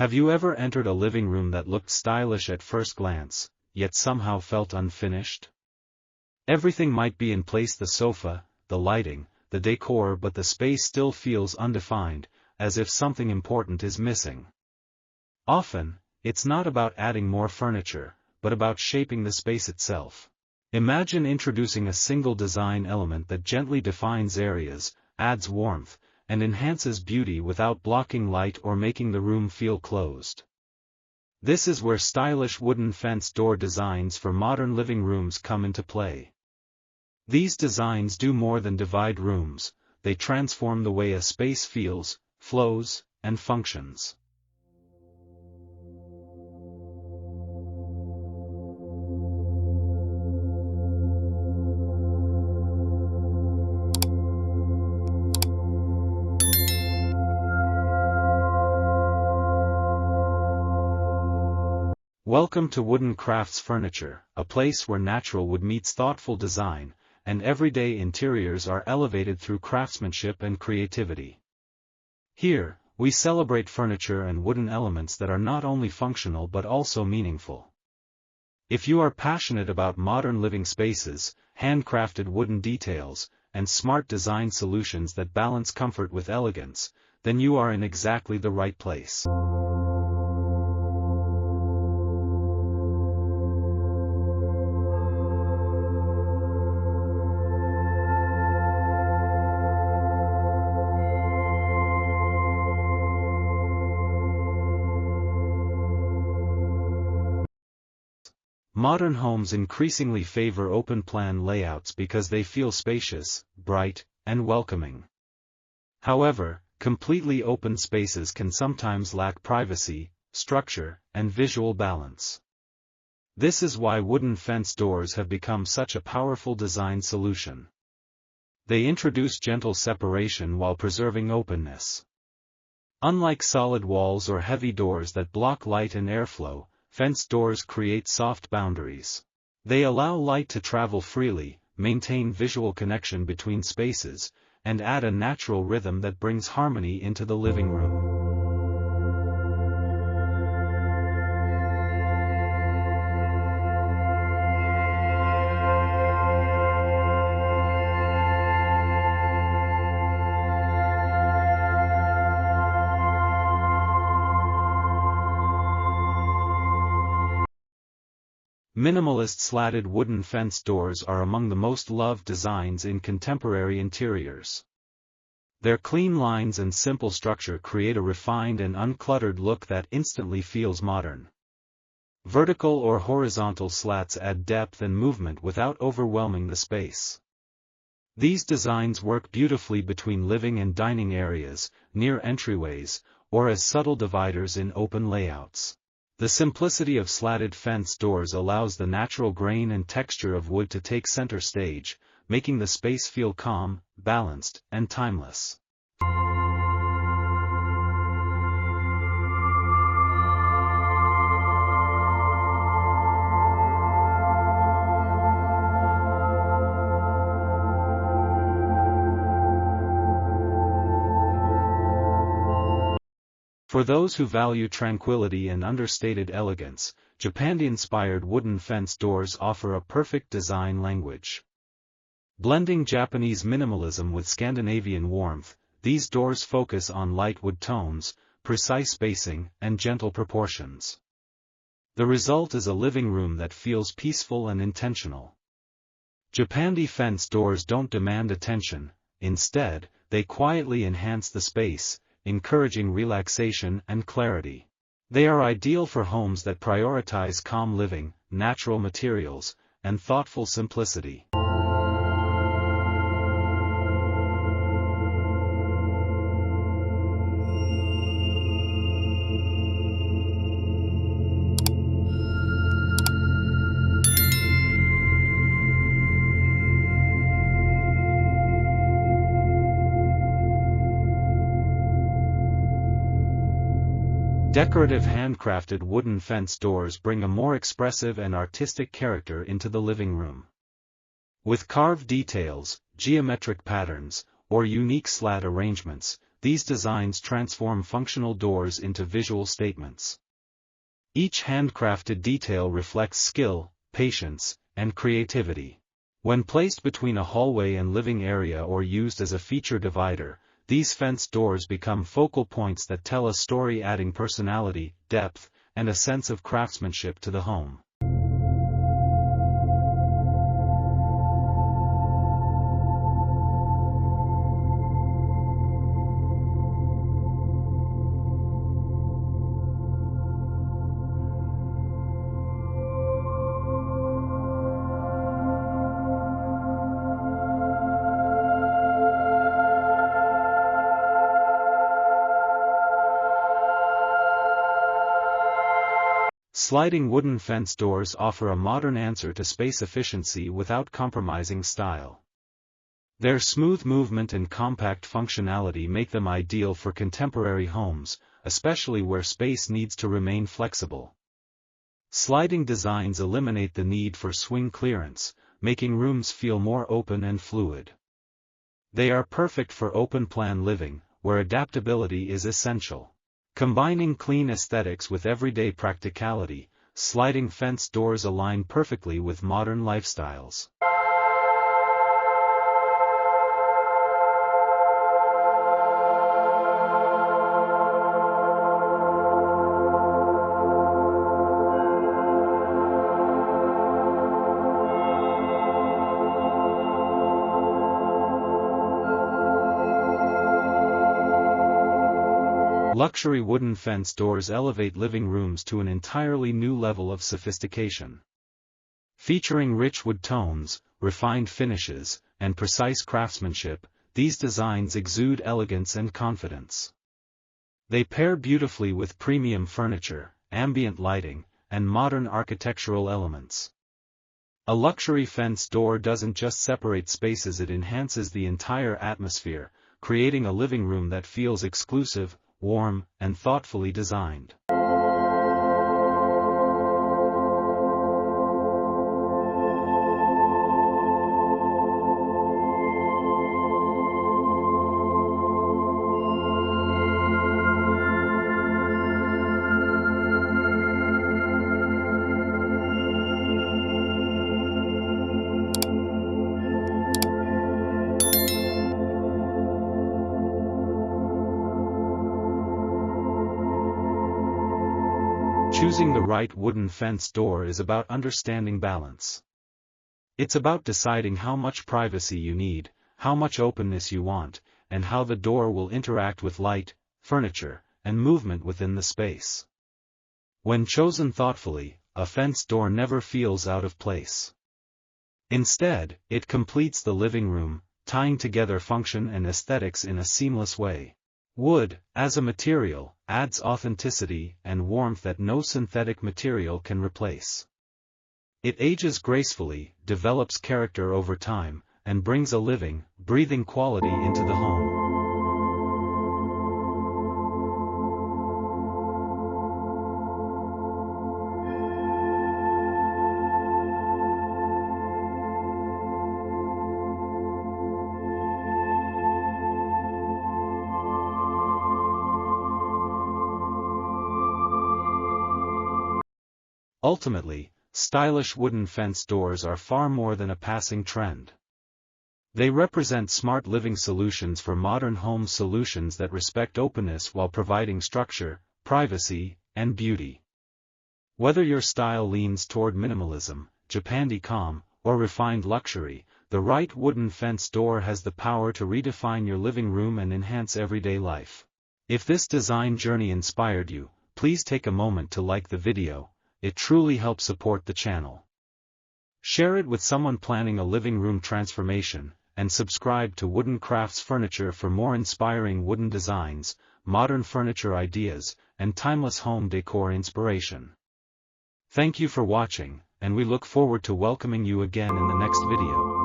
Have you ever entered a living room that looked stylish at first glance, yet somehow felt unfinished? Everything might be in place: the sofa, the lighting, the decor, but the space still feels undefined, as if something important is missing. Often, it's not about adding more furniture, but about shaping the space itself. Imagine introducing a single design element that gently defines areas, adds warmth, and enhances beauty without blocking light or making the room feel closed. This is where stylish wooden fence door designs for modern living rooms come into play. These designs do more than divide rooms, they transform the way a space feels, flows, and functions. Welcome to Wooden Crafts Furniture, a place where natural wood meets thoughtful design, and everyday interiors are elevated through craftsmanship and creativity. Here, we celebrate furniture and wooden elements that are not only functional but also meaningful. If you are passionate about modern living spaces, handcrafted wooden details, and smart design solutions that balance comfort with elegance, then you are in exactly the right place. Modern homes increasingly favor open-plan layouts because they feel spacious, bright, and welcoming. However, completely open spaces can sometimes lack privacy, structure, and visual balance. This is why wooden fence doors have become such a powerful design solution. They introduce gentle separation while preserving openness. Unlike solid walls or heavy doors that block light and airflow, fence doors create soft boundaries. They allow light to travel freely, maintain visual connection between spaces, and add a natural rhythm that brings harmony into the living room. Minimalist slatted wooden fence doors are among the most loved designs in contemporary interiors. Their clean lines and simple structure create a refined and uncluttered look that instantly feels modern. Vertical or horizontal slats add depth and movement without overwhelming the space. These designs work beautifully between living and dining areas, near entryways, or as subtle dividers in open layouts. The simplicity of slatted fence doors allows the natural grain and texture of wood to take center stage, making the space feel calm, balanced, and timeless. For those who value tranquility and understated elegance, Japandi-inspired wooden fence doors offer a perfect design language. Blending Japanese minimalism with Scandinavian warmth, these doors focus on light wood tones, precise spacing, and gentle proportions. The result is a living room that feels peaceful and intentional. Japandi fence doors don't demand attention, instead, they quietly enhance the space, encouraging relaxation and clarity. They are ideal for homes that prioritize calm living, natural materials, and thoughtful simplicity. Decorative handcrafted wooden fence doors bring a more expressive and artistic character into the living room. With carved details, geometric patterns, or unique slat arrangements, these designs transform functional doors into visual statements. Each handcrafted detail reflects skill, patience, and creativity. When placed between a hallway and living area or used as a feature divider, these fenced doors become focal points that tell a story, adding personality, depth, and a sense of craftsmanship to the home. Sliding wooden fence doors offer a modern answer to space efficiency without compromising style. Their smooth movement and compact functionality make them ideal for contemporary homes, especially where space needs to remain flexible. Sliding designs eliminate the need for swing clearance, making rooms feel more open and fluid. They are perfect for open-plan living, where adaptability is essential. Combining clean aesthetics with everyday practicality, sliding fence doors align perfectly with modern lifestyles. Luxury wooden fence doors elevate living rooms to an entirely new level of sophistication. Featuring rich wood tones, refined finishes, and precise craftsmanship, these designs exude elegance and confidence. They pair beautifully with premium furniture, ambient lighting, and modern architectural elements. A luxury fence door doesn't just separate spaces, it enhances the entire atmosphere, creating a living room that feels exclusive, warm, and thoughtfully designed. Choosing the right wooden fence door is about understanding balance. It's about deciding how much privacy you need, how much openness you want, and how the door will interact with light, furniture, and movement within the space. When chosen thoughtfully, a fence door never feels out of place. Instead, it completes the living room, tying together function and aesthetics in a seamless way. Wood, as a material, adds authenticity and warmth that no synthetic material can replace. It ages gracefully, develops character over time, and brings a living, breathing quality into the home. Ultimately, stylish wooden fence doors are far more than a passing trend. They represent smart living solutions for modern home solutions that respect openness while providing structure, privacy, and beauty. Whether your style leans toward minimalism, Japandi calm, or refined luxury, the right wooden fence door has the power to redefine your living room and enhance everyday life. If this design journey inspired you, please take a moment to like the video. It truly helps support the channel. Share it with someone planning a living room transformation, and subscribe to Wooden Crafts Furniture for more inspiring wooden designs, modern furniture ideas, and timeless home decor inspiration. Thank you for watching, and we look forward to welcoming you again in the next video.